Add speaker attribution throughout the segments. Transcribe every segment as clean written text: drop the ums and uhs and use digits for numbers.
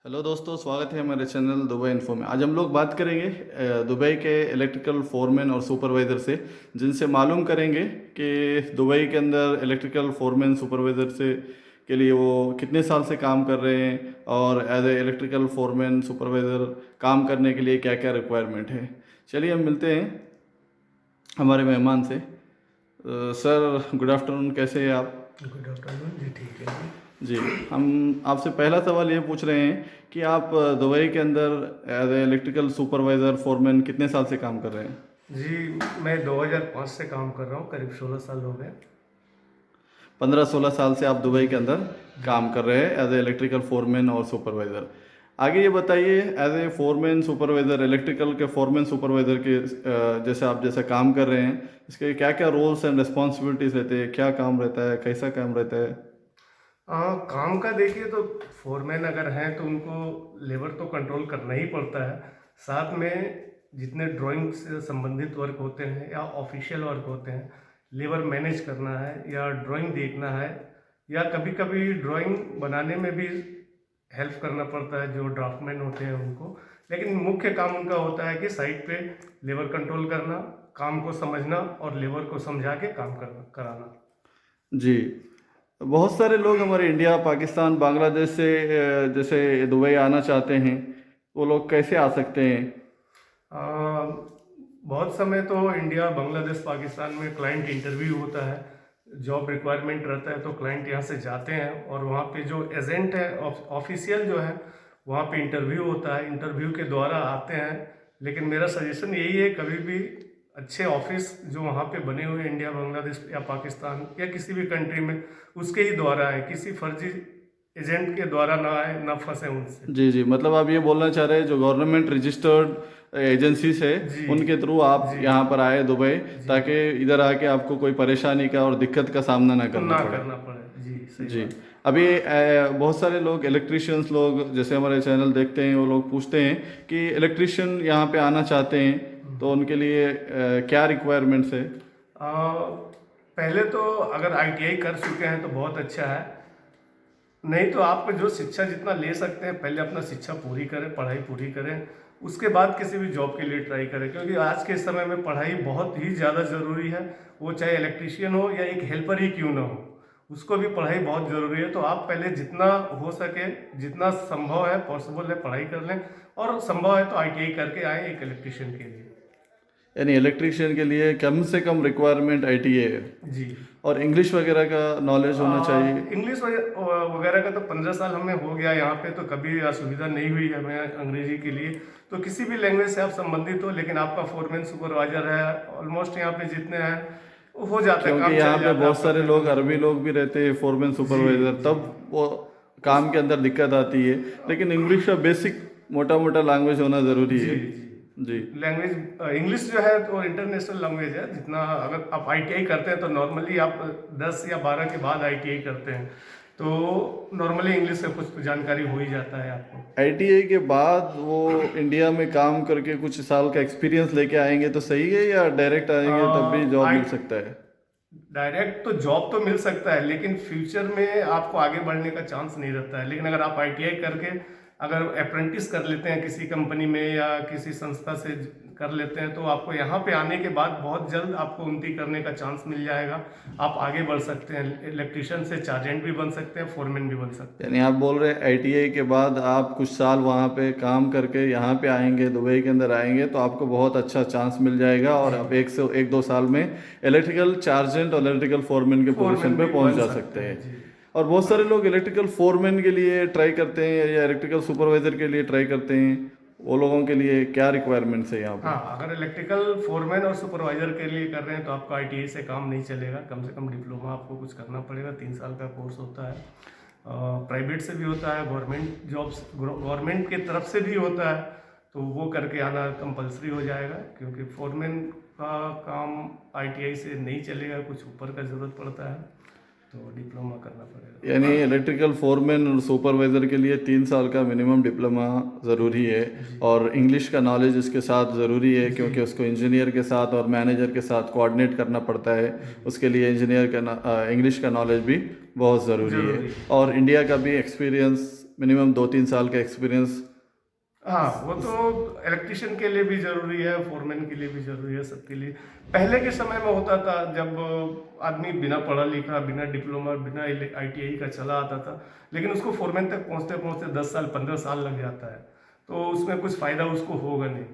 Speaker 1: Hello दोस्तों, स्वागत है हमारे चैनल दुबई इन्फो में। आज हम लोग बात करेंगे दुबई के इलेक्ट्रिकल फोरमैन और सुपरवाइज़र से, जिनसे मालूम करेंगे कि दुबई के अंदर इलेक्ट्रिकल फोरमैन सुपरवाइज़र से के लिए वो कितने साल से काम कर रहे हैं और as a electrical foreman supervisor काम करने के लिए क्या क्या रिक्वायरमेंट है। चलिए हम मिलते हैं हमारे मेहमान से। सर गुड आफ्टरनून, कैसे हैं आप?
Speaker 2: गुड आफ्टरनून जी। ठीक है
Speaker 1: जी, हम आपसे पहला सवाल ये पूछ रहे हैं कि आप दुबई के अंदर as a electrical supervisor foreman कितने साल से काम कर रहे हैं?
Speaker 2: जी। मैं 2005 से काम कर रहा हूँ, करीब 16 साल हो गए।
Speaker 1: 15-16 साल से आप दुबई के अंदर
Speaker 2: जी।
Speaker 1: काम कर रहे हैं एज ए इलेक्ट्रिकल फोरमैन और सुपरवाइज़र। आगे ये बताइए, as a foreman supervisor, electrical के फोरमैन सुपरवाइज़र के जैसे आप जैसे काम कर रहे हैं, इसके क्या क्या रोल्स एंड रिस्पॉन्सिबिलिटीज़ रहते हैं, क्या काम रहता है, कैसा काम रहता है?
Speaker 2: काम का देखिए तो फोरमैन अगर हैं तो उनको लेबर तो कंट्रोल करना ही पड़ता है। साथ में जितने ड्राइंग से संबंधित वर्क होते हैं या ऑफिशियल वर्क होते हैं, लेबर मैनेज करना है या ड्राइंग देखना है, या कभी कभी ड्राइंग बनाने में भी हेल्प करना पड़ता है जो ड्राफ्टमैन होते हैं उनको। लेकिन मुख्य काम उनका होता है कि साइट पे लेबर कंट्रोल करना, काम को समझना और लेबर को समझा के काम करना कराना।
Speaker 1: जी, बहुत सारे लोग हमारे इंडिया, पाकिस्तान, बांग्लादेश से जैसे दुबई आना चाहते हैं, वो लोग कैसे आ सकते हैं?
Speaker 2: आ, बहुत समय तो इंडिया, बांग्लादेश, पाकिस्तान में क्लाइंट इंटरव्यू होता है, जॉब रिक्वायरमेंट रहता है तो क्लाइंट यहाँ से जाते हैं और वहाँ पे जो एजेंट है, ऑफिशियल जो है, वहाँ पे इंटरव्यू होता है, इंटरव्यू के द्वारा आते हैं। लेकिन मेरा सजेशन यही है, कभी भी अच्छे ऑफिस जो वहाँ पे बने हुए हैं इंडिया, बांग्लादेश या पाकिस्तान या किसी भी कंट्री में, उसके ही द्वारा है, किसी फर्जी एजेंट के द्वारा ना आए, ना फंसे उनसे।
Speaker 1: जी जी, मतलब आप ये बोलना चाह रहे हैं जो गवर्नमेंट रजिस्टर्ड एजेंसीज है
Speaker 2: जी
Speaker 1: उनके थ्रू आप
Speaker 2: जी
Speaker 1: यहाँ पर आए दुबई,
Speaker 2: जी।
Speaker 1: ताकि इधर आके आपको कोई परेशानी का और दिक्कत का सामना ना करना
Speaker 2: ना
Speaker 1: पड़े।
Speaker 2: करना पड़े जी, सही
Speaker 1: जी,
Speaker 2: बात।
Speaker 1: अभी बहुत सारे लोग इलेक्ट्रिशियंस लोग जैसे हमारे चैनल देखते हैं, वो लोग पूछते हैं कि इलेक्ट्रिशियन यहाँ पे आना चाहते हैं तो उनके लिए क्या रिक्वायरमेंट्स है?
Speaker 2: पहले तो अगर आईटीआई कर चुके हैं तो बहुत अच्छा है। नहीं तो आप जो शिक्षा जितना ले सकते हैं, पहले अपना शिक्षा पूरी करें, पढ़ाई पूरी करें, उसके बाद किसी भी जॉब के लिए ट्राई करें, क्योंकि आज के समय में पढ़ाई बहुत ही ज़्यादा ज़रूरी है। वो चाहे इलेक्ट्रिशियन हो या एक हेल्पर ही क्यों ना हो, उसको भी पढ़ाई बहुत ज़रूरी है। तो आप पहले जितना हो सके, जितना संभव है, पॉसिबल है, पढ़ाई कर लें, और संभव है तो आईटीआई करके आए एक इलेक्ट्रिशियन के लिए।
Speaker 1: यानी इलेक्ट्रिशियन के लिए कम से कम रिक्वायरमेंट आईटीए है,
Speaker 2: जी।
Speaker 1: और इंग्लिश वगैरह का नॉलेज होना चाहिए।
Speaker 2: इंग्लिश वगैरह का तो 15 साल हमें हो गया यहाँ पे, तो कभी असुविधा नहीं हुई हमें अंग्रेजी के लिए। तो किसी भी लैंग्वेज से आप संबंधित हो, लेकिन आपका फोरमैन सुपरवाइजर है, ऑलमोस्ट यहाँ पे जितने हैं वो हो जाता है,
Speaker 1: क्योंकि
Speaker 2: काम
Speaker 1: यहाँ
Speaker 2: चल
Speaker 1: पे
Speaker 2: जाता है
Speaker 1: बहुत
Speaker 2: आपका
Speaker 1: सारे
Speaker 2: फिर।
Speaker 1: लोग अरबी लोग भी रहते हैं फोरमैन
Speaker 2: जी
Speaker 1: सुपरवाइजर,
Speaker 2: जी।
Speaker 1: तब वो
Speaker 2: उस
Speaker 1: काम के अंदर दिक्कत आती है। लेकिन इंग्लिश का बेसिक मोटा मोटा लैंग्वेज होना ज़रूरी
Speaker 2: जी
Speaker 1: है।
Speaker 2: जी।
Speaker 1: जी
Speaker 2: लैंग्वेज इंग्लिश जो है तो इंटरनेशनल लैंग्वेज है। जितना अगर आप आईटीआई करते हैं तो नॉर्मली आप 10 या 12 के बाद आईटीआई करते हैं, तो नॉर्मली इंग्लिश से कुछ तो जानकारी हो ही जाता है आपको।
Speaker 1: आईटीआई के बाद वो इंडिया में काम करके कुछ साल का एक्सपीरियंस लेके आएंगे तो सही है, या डायरेक्ट आएंगे तब भी जॉब
Speaker 2: आई
Speaker 1: मिल सकता है?
Speaker 2: डायरेक्ट तो जॉब तो मिल सकता है, लेकिन फ्यूचर में आपको आगे बढ़ने का चांस नहीं रहता है। लेकिन अगर आप आईटीआई करके अगर अप्रेंटिस कर लेते हैं किसी कंपनी में या किसी संस्था से कर लेते हैं, तो आपको यहाँ पे आने के बाद बहुत जल्द आपको उन्नति करने का चांस मिल जाएगा। आप आगे बढ़ सकते हैं, इलेक्ट्रिशियन से चार्जेंट भी बन सकते हैं, फोरमैन भी बन सकते हैं।
Speaker 1: यानी आप बोल रहे हैं आईटीआई के बाद आप कुछ साल वहाँ पे काम करके यहाँ पे आएंगे, दुबई के अंदर आएंगे तो आपको बहुत अच्छा चांस मिल जाएगा और
Speaker 2: जी।
Speaker 1: आप 1 से 2 साल में इलेक्ट्रिकल चार्जेंट और इलेक्ट्रिकल फोरमैन के पोजीशन
Speaker 2: फोरमैन
Speaker 1: पे
Speaker 2: भी
Speaker 1: पहुँच
Speaker 2: बन
Speaker 1: जा
Speaker 2: सकते
Speaker 1: सकते
Speaker 2: हैं
Speaker 1: हैं।
Speaker 2: जी।
Speaker 1: और बहुत सारे लोग इलेक्ट्रिकल फोरमैन के लिए ट्राई करते हैं या इलेक्ट्रिकल सुपरवाइजर के लिए ट्राई करते हैं, वो लोगों के लिए क्या रिक्वायरमेंट्स है यहाँ पे?
Speaker 2: हाँ, अगर इलेक्ट्रिकल फोरमैन और सुपरवाइजर के लिए कर रहे हैं तो आपका आईटीआई से काम नहीं चलेगा। कम से कम डिप्लोमा आपको कुछ करना पड़ेगा, 3 साल का कोर्स होता है। प्राइवेट से भी होता है, गवर्नमेंट जॉब्स गवर्नमेंट की तरफ से भी होता है, तो वो करके आना कंपलसरी हो जाएगा। क्योंकि फोरमैन का काम आईटीआई से नहीं चलेगा, कुछ ऊपर का ज़रूरत पड़ता है, तो डिप्लोमा करना पड़ेगा।
Speaker 1: यानी इलेक्ट्रिकल फोरमैन और सुपरवाइज़र के लिए 3 साल का मिनिमम डिप्लोमा ज़रूरी है,
Speaker 2: जी
Speaker 1: और इंग्लिश का नॉलेज इसके साथ ज़रूरी है,
Speaker 2: जी
Speaker 1: क्योंकि उसको इंजीनियर के साथ और मैनेजर के साथ कोऑर्डिनेट करना पड़ता है।
Speaker 2: जी।
Speaker 1: उसके लिए इंजीनियर का इंग्लिश का नॉलेज भी बहुत ज़रूरी है,
Speaker 2: जरूरी है।
Speaker 1: और इंडिया का भी एक्सपीरियंस मिनिमम 2-3 साल का एक्सपीरियंस?
Speaker 2: हाँ, वो तो इलेक्ट्रिशियन के लिए भी ज़रूरी है, फोरमैन के लिए भी ज़रूरी है, सबके लिए। पहले के समय में होता था जब आदमी बिना पढ़ा लिखा, बिना डिप्लोमा, बिना आईटीआई का चला आता था, लेकिन उसको फोरमैन तक पहुंचते पहुंचते 10 साल 15 साल लग जाता है, तो उसमें कुछ फ़ायदा उसको होगा नहीं।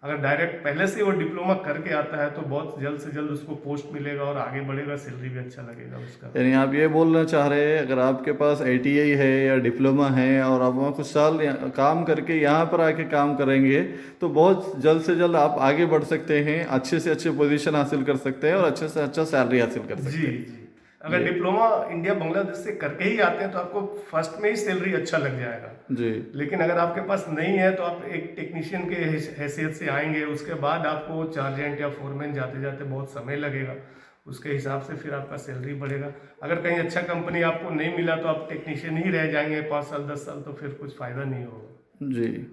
Speaker 2: अगर डायरेक्ट पहले से वो डिप्लोमा करके आता है तो बहुत जल्द से जल्द उसको पोस्ट मिलेगा और आगे बढ़ेगा, सैलरी भी अच्छा लगेगा उसका।
Speaker 1: यानी आप ये बोलना चाह रहे हैं, अगर आपके पास आईटीआई है या डिप्लोमा है और आप वहाँ कुछ साल काम करके यहाँ पर आके काम करेंगे, तो बहुत जल्द से जल्द आप आगे बढ़ सकते हैं, अच्छे से अच्छे पोजीशन हासिल कर सकते हैं और अच्छे से अच्छा सैलरी हासिल कर
Speaker 2: जी
Speaker 1: सकते हैं।
Speaker 2: जी। अगर डिप्लोमा इंडिया बांग्लादेश से करके ही आते हैं तो आपको फर्स्ट में ही सैलरी अच्छा लग जाएगा।
Speaker 1: जी
Speaker 2: लेकिन अगर आपके पास नहीं है तो आप एक टेक्नीशियन के हैसियत से आएंगे, उसके बाद आपको चार्जेंट या फोरमैन जाते जाते बहुत समय लगेगा, उसके हिसाब से फिर आपका सैलरी बढ़ेगा। अगर कहीं अच्छा कंपनी आपको नहीं मिला तो आप टेक्नीशियन ही रह जाएंगे 5 साल 10 साल, तो फिर कुछ फ़ायदा नहीं होगा।
Speaker 1: जी।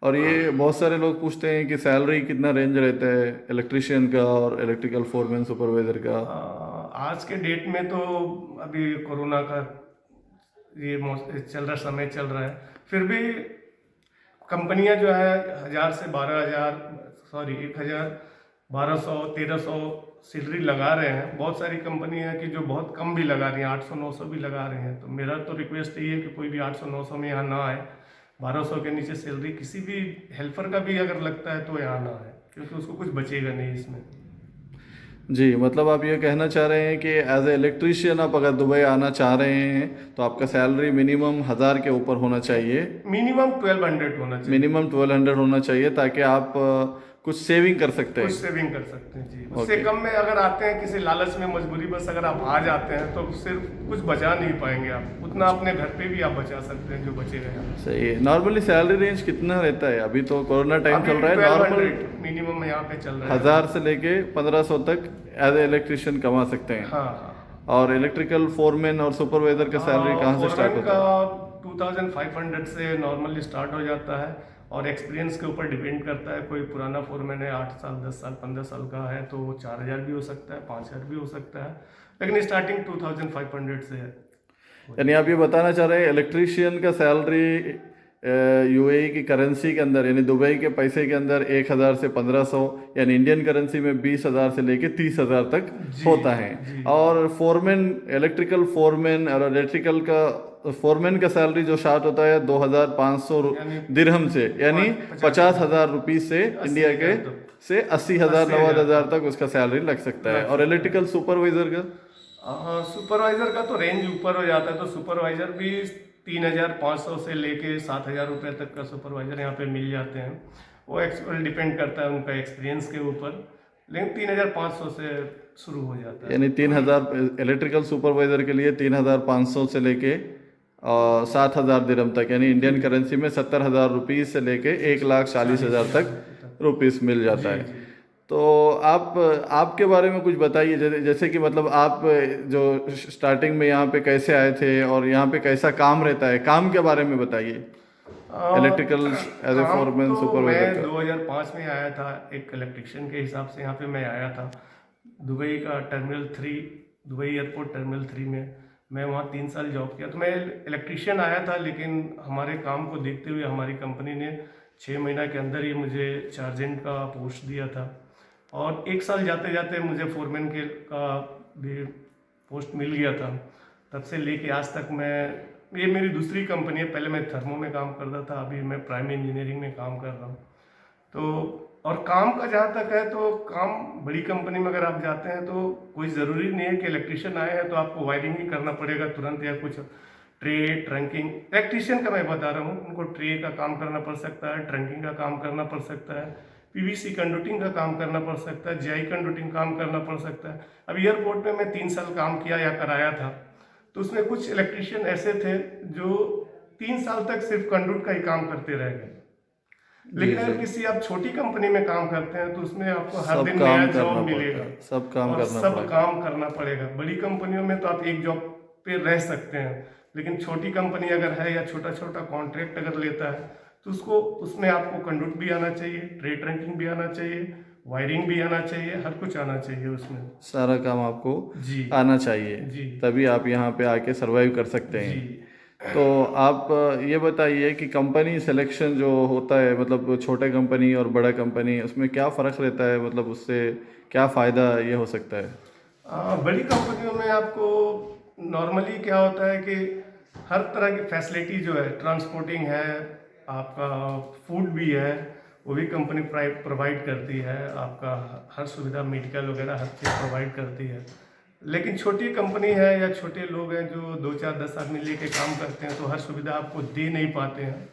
Speaker 1: और ये बहुत सारे लोग पूछते हैं कि सैलरी कितना रेंज रहता है इलेक्ट्रिशियन का और इलेक्ट्रिकल फोरमैन सुपरवाइजर का?
Speaker 2: आज के डेट में तो अभी कोरोना का ये चल रहा, समय चल रहा है, फिर भी कंपनियां जो है 1000 से 12,000, सॉरी 1000, 1200, 1300 सैलरी लगा रहे हैं। बहुत सारी कंपनी है कि जो बहुत कम भी लगा रही हैं, 800 900 भी लगा रहे हैं। तो मेरा तो रिक्वेस्ट यही है कि कोई भी 800 900 में यहाँ ना आए। 1200 के नीचे सैलरी किसी भी हेल्पर का भी अगर लगता है तो यहाँ ना आए, क्योंकि उसको कुछ बचेगा नहीं इसमें।
Speaker 1: जी, मतलब आप ये कहना चाह रहे हैं कि एज ए इलेक्ट्रिशियन आप अगर दुबई आना चाह रहे हैं तो आपका सैलरी मिनिमम 1000 के ऊपर होना चाहिए,
Speaker 2: मिनिमम 1200 होना चाहिए।
Speaker 1: मिनिमम 1200 होना चाहिए, ताकि आप कुछ सेविंग कर सकते
Speaker 2: कुछ
Speaker 1: हैं।
Speaker 2: सेविंग कर सकते हैं जी। उससे
Speaker 1: ओके।
Speaker 2: कम में अगर आते हैं किसी लालच में, मजबूरी बस अगर आप आ जाते हैं तो सिर्फ कुछ बचा नहीं पाएंगे आप, उतना अपने घर पे भी आप बचा सकते हैं जो बचेगा यहाँ।
Speaker 1: सही है। नॉर्मली सैलरी रेंज कितना रहता है? अभी तो कोरोना टाइम
Speaker 2: अभी
Speaker 1: चल रहा है, नॉर्मल
Speaker 2: 1200 मिनिमम यहाँ पे चल रहा है।
Speaker 1: 1000 से लेके 1500 तक एज ए इलेक्ट्रिशियन कमा सकते हैं।
Speaker 2: हाँ हाँ।
Speaker 1: और इलेक्ट्रिकल फोरमैन और सुपरवाइजर का सैलरी कहाँ से स्टार्ट
Speaker 2: फोरमैन
Speaker 1: होता
Speaker 2: का
Speaker 1: है?
Speaker 2: 2500 से नॉर्मली स्टार्ट हो जाता है, और एक्सपीरियंस के ऊपर डिपेंड करता है। कोई पुराना फोरमैन है, 8 साल 10 साल 15 साल का है, तो 4000 भी हो सकता है, 5000 भी हो सकता है, लेकिन स्टार्टिंग 2500 से है।
Speaker 1: यानी आप ये बताना चाह रहे हैं इलेक्ट्रिशियन का सैलरी यूएई की करेंसी के अंदर, यानी दुबई के पैसे के अंदर 1000 से 1500, यानी इंडियन करेंसी में 20,000 से लेके 30,000 तक
Speaker 2: जी
Speaker 1: होता है।
Speaker 2: जी।
Speaker 1: और फोरमैन, इलेक्ट्रिकल फोरमैन और इलेक्ट्रिकल का फोरमैन का सैलरी जो स्टार्ट होता है 2500
Speaker 2: यानी
Speaker 1: दिरहम से, यानी 50,000 रुपीज से, इंडिया के
Speaker 2: 80,000 तक।
Speaker 1: से 80,000
Speaker 2: 80,000
Speaker 1: 90,000 तक उसका सैलरी लग सकता है।
Speaker 2: लग
Speaker 1: और
Speaker 2: सकता है।
Speaker 1: इलेक्ट्रिकल सुपरवाइजर का?
Speaker 2: सुपरवाइजर का तो रेंज ऊपर हो जाता है, तो सुपरवाइजर भी 3500 से लेके 7,000 रुपये तक का सुपरवाइजर यहाँ पे मिल जाते हैं। वो एक्चुअल डिपेंड करता है उनका एक्सपीरियंस के ऊपर, लेकिन 3500 से शुरू हो जाता है।
Speaker 1: यानी 3000 इलेक्ट्रिकल सुपरवाइजर के लिए 3500 से लेके 7,000 दिरहम तक, यानी इंडियन करेंसी में 70,000 रुपीज से लेके 1,40,000 तक रुपीस मिल जाता है।
Speaker 2: जी।
Speaker 1: तो आप आपके बारे में कुछ बताइए, जैसे कि मतलब आप जो स्टार्टिंग में यहाँ पे कैसे आए थे और यहाँ पे कैसा काम रहता है, काम के बारे में बताइए, इलेक्ट्रिकल एज ए
Speaker 2: काम
Speaker 1: फोरमैन
Speaker 2: तो
Speaker 1: सुपरवाइजर
Speaker 2: मैं
Speaker 1: का।
Speaker 2: 2005 में आया था, एक इलेक्ट्रिशियन के हिसाब से यहाँ पे मैं आया था। दुबई का टर्मिनल 3, दुबई एयरपोर्ट टर्मिनल 3 में मैं वहाँ 3 साल जॉब किया। तो मैं इलेक्ट्रिशियन आया था, लेकिन हमारे काम को देखते हुए हमारी कंपनी ने 6 महीना के अंदर ही मुझे चार्जेंट का पोस्ट दिया था, और 1 साल जाते जाते मुझे फोरमैन के का भी पोस्ट मिल गया था। तब से लेके आज तक ये मेरी दूसरी कंपनी है। पहले मैं थर्मो में काम करता था, अभी मैं प्राइम इंजीनियरिंग में काम कर रहा हूँ। तो और काम का जहाँ तक है, तो काम बड़ी कंपनी में अगर आप जाते हैं तो कोई ज़रूरी नहीं है कि इलेक्ट्रिशियन आए हैं तो आपको वायरिंग ही करना पड़ेगा तुरंत, या कुछ ट्रे ट्रंकिंग। इलेक्ट्रिशियन का मैं बता रहा हूँ, उनको ट्रे का काम करना पड़ सकता है, ट्रंकिंग का काम करना पड़ सकता है, पीवीसी कंडक्टिंग का काम करना पड़ सकता है, जीआई कंडक्टिंग काम करना पड़ सकता है। अब एयरपोर्ट में मैं 3 साल काम किया या कराया था, तो उसमें कुछ इलेक्ट्रिशियन ऐसे थे जो 3 साल तक सिर्फ कंडक्ट का ही काम करते रह गए। लेकिन अगर किसी आप छोटी कंपनी में काम करते हैं तो उसमें आपको हर दिन नया जॉब मिलेगा,
Speaker 1: सब काम
Speaker 2: और
Speaker 1: करना
Speaker 2: सब
Speaker 1: पड़ेगा।
Speaker 2: काम करना पड़ेगा। बड़ी कंपनियों में तो आप एक जॉब पे रह सकते हैं, लेकिन छोटी कंपनी अगर है या छोटा छोटा कॉन्ट्रैक्ट अगर लेता है तो उसमें आपको कंडक्ट भी आना चाहिए, ट्रे ट्रंकिंग भी आना चाहिए, वायरिंग भी आना चाहिए, हर कुछ आना चाहिए उसमें।
Speaker 1: सारा काम आपको
Speaker 2: जी
Speaker 1: आना चाहिए,
Speaker 2: जी
Speaker 1: तभी आप यहाँ पे आके सरवाइव कर सकते हैं।
Speaker 2: जी।
Speaker 1: तो आप ये बताइए कि कंपनी सिलेक्शन जो होता है, मतलब छोटे कंपनी और बड़ा कंपनी, उसमें क्या फ़र्क रहता है, मतलब उससे क्या फ़ायदा ये हो सकता है?
Speaker 2: बड़ी कंपनियों में आपको नॉर्मली क्या होता है कि हर तरह की फैसिलिटी जो है, ट्रांसपोर्टिंग है, आपका फूड भी है, वो भी कंपनी प्रोवाइड करती है। आपका हर सुविधा मेडिकल वगैरह हर चीज़ प्रोवाइड करती है। लेकिन छोटी कंपनी है या छोटे लोग हैं जो 2 4 10 आदमी लेके काम करते हैं, तो हर सुविधा आपको दे नहीं पाते हैं।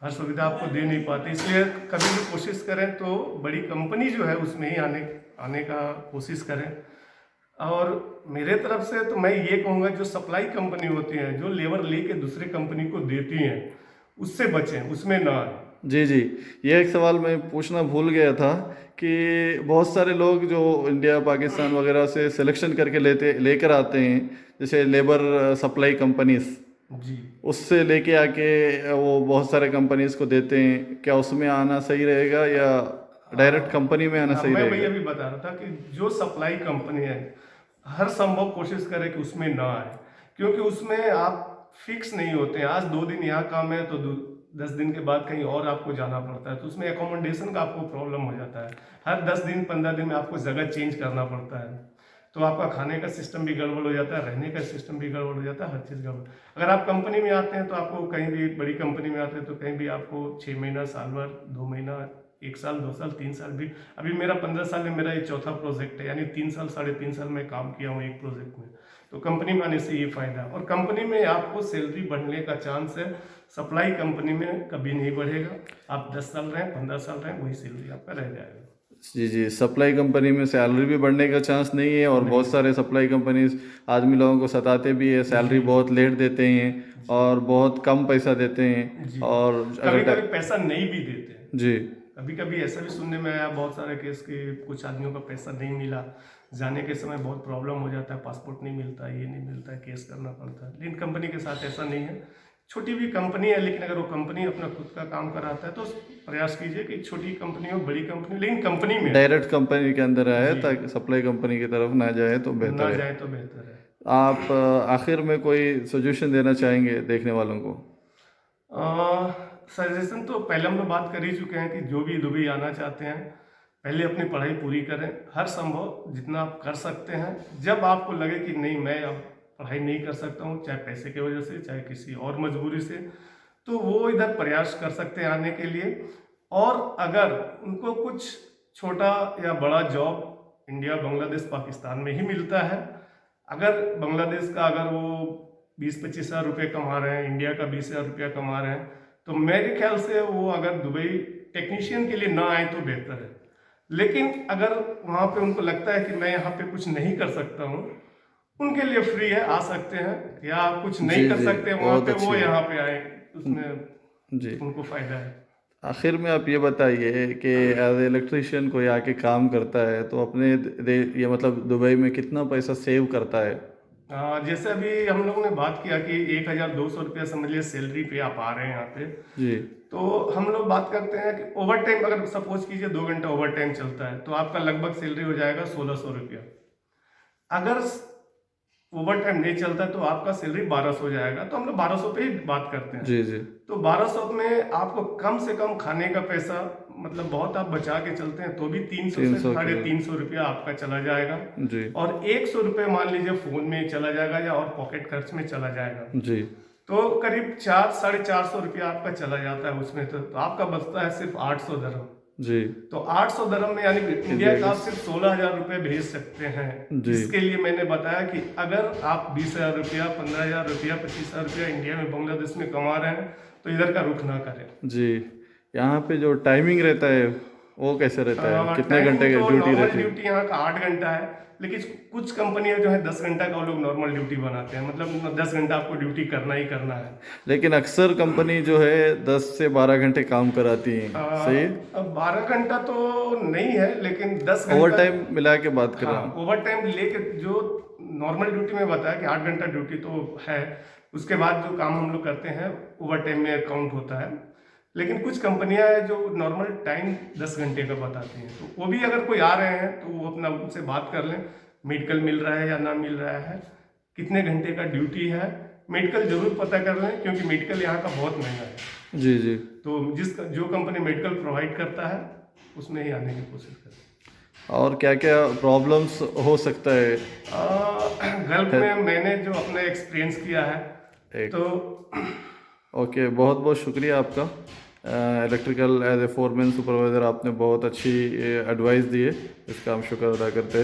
Speaker 2: हर सुविधा आपको दे नहीं पाते, इसलिए कभी भी कोशिश करें तो बड़ी कंपनी जो है उसमें ही आने आने का कोशिश करें। और मेरे तरफ से तो मैं ये कहूँगा, जो सप्लाई कंपनी होती हैं जो लेबर लेके दूसरे कंपनी को देती हैं, उससे बचें, उसमें ना आए।
Speaker 1: जी, जी। ये एक सवाल मैं पूछना भूल गया था कि बहुत सारे लोग जो इंडिया, पाकिस्तान वगैरह से सिलेक्शन करके लेकर आते हैं, जैसे लेबर सप्लाई कंपनीज़,
Speaker 2: जी।
Speaker 1: उससे लेके आके वो बहुत सारे कंपनीज़ को देते हैं। क्या उसमें आना सही रहेगा या डायरेक्ट कंपनी में आना
Speaker 2: हाँ,
Speaker 1: सही
Speaker 2: मैं वही
Speaker 1: रहेगा?
Speaker 2: अभी बता रहा था कि जो सप्लाई कंपनी है, हर संभव कोशिश करें कि उसमें ना आए, क्योंकि उसमें आप फिक्स नहीं होते हैं। आज 2 दिन यहाँ काम है तो 10 दिन के बाद कहीं और आपको जाना पड़ता है, तो उसमें एकोमोडेशन का आपको प्रॉब्लम हो जाता है। हर 10 दिन 15 दिन में आपको जगह चेंज करना पड़ता है, तो आपका खाने का सिस्टम भी गड़बड़ हो जाता है, रहने का सिस्टम भी गड़बड़ हो जाता है, हर चीज़ गड़बड़। अगर आप कंपनी में आते हैं तो आपको कहीं भी, बड़ी कंपनी में आते हैं तो कहीं भी आपको 6 महीना, साल भर, 2 महीना, 1 साल, 2 साल, 3 साल भी। अभी मेरा 15 साल में मेरा ये चौथा प्रोजेक्ट है, यानी 3 साल, 3.5 साल मैं काम किया हूँ एक प्रोजेक्ट में। तो कंपनी में आने से ये फायदा है, और कंपनी में आपको सैलरी बढ़ने का चांस है। सप्लाई कंपनी में कभी नहीं बढ़ेगा। आप 10 साल रहें, 15 साल रहें, वही सैलरी आपका रह जाएगा।
Speaker 1: जी, जी। सप्लाई कंपनी में सैलरी भी बढ़ने का चांस नहीं है, और
Speaker 2: नहीं
Speaker 1: बहुत
Speaker 2: है।
Speaker 1: सारे सप्लाई कंपनीज़ आदमी लोगों को सताते भी है, सैलरी
Speaker 2: जी।
Speaker 1: बहुत लेट देते हैं
Speaker 2: जी।
Speaker 1: और बहुत कम पैसा देते हैं।
Speaker 2: जी।
Speaker 1: और अगर
Speaker 2: कभी कभी पैसा नहीं भी देते हैं।
Speaker 1: जी,
Speaker 2: कभी कभी ऐसा भी सुनने में आया, बहुत सारे केस के, कुछ आदमियों का पैसा नहीं मिला, जाने के समय बहुत प्रॉब्लम हो जाता है, पासपोर्ट नहीं मिलता, ये नहीं मिलता है, केस करना पड़ता है। लेकिन कंपनी के साथ ऐसा नहीं है। छोटी भी कंपनी है, लेकिन अगर वो कंपनी अपना खुद का काम कराता है तो प्रयास कीजिए कि छोटी कंपनी हो, बड़ी कंपनी, लेकिन कंपनी में
Speaker 1: डायरेक्ट कंपनी के अंदर आए,
Speaker 2: जी
Speaker 1: ताकि सप्लाई कंपनी की तरफ ना जाए तो
Speaker 2: ना
Speaker 1: बेहतर है।
Speaker 2: जाए तो बेहतर है।
Speaker 1: आप आखिर में कोई सजेशन देना चाहेंगे देखने वालों को?
Speaker 2: सजेशन तो पहले हम लोग बात कर ही चुके हैं कि जो भी दुबई आना चाहते हैं, पहले अपनी पढ़ाई पूरी करें, हर संभव जितना आप कर सकते हैं। जब आपको लगे कि नहीं, मैं अब पढ़ाई नहीं कर सकता हूँ, चाहे पैसे की वजह से, चाहे किसी और मजबूरी से, तो वो इधर प्रयास कर सकते हैं आने के लिए। और अगर उनको कुछ छोटा या बड़ा जॉब इंडिया, बांग्लादेश, पाकिस्तान में ही मिलता है, अगर बांग्लादेश का अगर वो 20-25 हज़ार रुपये कमा रहे हैं, इंडिया का 20 हज़ार रुपया कमा रहे हैं, तो मेरे ख्याल से वो अगर दुबई टेक्नीशियन के लिए ना आए तो बेहतर है। लेकिन अगर वहाँ पे उनको लगता है कि मैं यहाँ पे कुछ नहीं कर सकता हूँ, उनके लिए फ्री है, आ सकते हैं। या कुछ नहीं
Speaker 1: जी,
Speaker 2: कर
Speaker 1: जी।
Speaker 2: सकते वहाँ
Speaker 1: बहुत
Speaker 2: पे, वो
Speaker 1: अच्छी
Speaker 2: यहाँ
Speaker 1: बात।
Speaker 2: पे आए, उसमें
Speaker 1: जी।
Speaker 2: उनको फायदा है।
Speaker 1: आखिर में आप ये बताइए कि एज इलेक्ट्रिशियन कोई आके काम करता है तो अपने ये मतलब दुबई में कितना पैसा सेव करता है?
Speaker 2: जैसे अभी हम लोगों ने बात किया कि 1,200 रुपया समझ लिया सैलरी पे आप आ रहे हैं यहाँ पे,
Speaker 1: जी,
Speaker 2: तो हम लोग बात करते हैं कि ओवर टाइम, अगर सपोज कीजिए 2 घंटा ओवर टाइम चलता है, तो आपका लगभग सैलरी हो जाएगा 1,600 रुपया। अगर ओवर टाइम नहीं चलता तो आपका सैलरी 1,200 हो जाएगा। तो हम लोग 1,200 पे ही बात करते हैं।
Speaker 1: जी, जी।
Speaker 2: तो 1,200 में आपको कम से कम खाने का पैसा, मतलब बहुत आप बचा के चलते हैं तो भी 300 से
Speaker 1: 300
Speaker 2: साढ़े
Speaker 1: के।
Speaker 2: 300 रुपया आपका चला जाएगा।
Speaker 1: जी,
Speaker 2: और 100 रुपये मान लीजिए फ़ोन में चला जाएगा या और पॉकेट खर्च में चला जाएगा,
Speaker 1: जी,
Speaker 2: तो करीब 400-450 रुपया आपका चला जाता है उसमें। तो आपका बचता है सिर्फ 800 दरम।
Speaker 1: जी।
Speaker 2: तो 800 दरम में, यानी कि इंडिया
Speaker 1: इंडिया
Speaker 2: का
Speaker 1: के
Speaker 2: आप सिर्फ 16,000 रुपये भेज सकते हैं।
Speaker 1: जी,
Speaker 2: इसके लिए मैंने बताया कि अगर आप 20,000 रुपया, 15,000 रुपया, 25,000 रुपया इंडिया में, बांग्लादेश में कमा रहे हैं, तो इधर का रुख ना करें।
Speaker 1: जी। यहाँ पे जो टाइमिंग रहता है, वो कैसे रहता है? कितने घंटे
Speaker 2: टाइमिंग
Speaker 1: की
Speaker 2: तो
Speaker 1: ड्यूटी
Speaker 2: नॉर्मल
Speaker 1: रहती है?
Speaker 2: ड्यूटी यहाँ का 8 घंटा है, लेकिन कुछ कंपनियां जो है 10 घंटा का वो लोग नॉर्मल ड्यूटी बनाते हैं, मतलब 10 घंटा आपको ड्यूटी करना ही करना है।
Speaker 1: लेकिन अक्सर कंपनी जो है 10 से 12 घंटे काम कराती हैं, सही है?
Speaker 2: अब 12 घंटा तो नहीं है, लेकिन 10 घंटा।
Speaker 1: ओवरटाइम मिला के बात कर
Speaker 2: हाँ,
Speaker 1: रहा हूँ।
Speaker 2: ओवर टाइम लेके जो नॉर्मल ड्यूटी में बताया कि 8 घंटा ड्यूटी तो है, उसके बाद जो काम हम लोग करते हैं ओवर टाइम में काउंट होता है। लेकिन कुछ कंपनियां हैं जो नॉर्मल टाइम 10 घंटे का बताती हैं, तो वो भी अगर कोई आ रहे हैं तो वो अपना उनसे बात कर लें, मेडिकल मिल रहा है या ना मिल रहा है, कितने घंटे का ड्यूटी है, मेडिकल जरूर पता कर लें, क्योंकि मेडिकल यहाँ का बहुत महंगा है।
Speaker 1: जी जी।
Speaker 2: तो जो कंपनी मेडिकल प्रोवाइड करता है उसमें ही आने की कोशिश करें।
Speaker 1: और क्या क्या प्रॉब्लम्स हो सकता है?
Speaker 2: गल्फ में मैंने जो अपना एक्सपीरियंस किया है
Speaker 1: एक
Speaker 2: तो
Speaker 1: ओके, बहुत बहुत शुक्रिया आपका। Electrical as a foreman supervisor आपने बहुत अच्छी एडवाइस दी है, इसका हम शुक्र अदा करते हैं।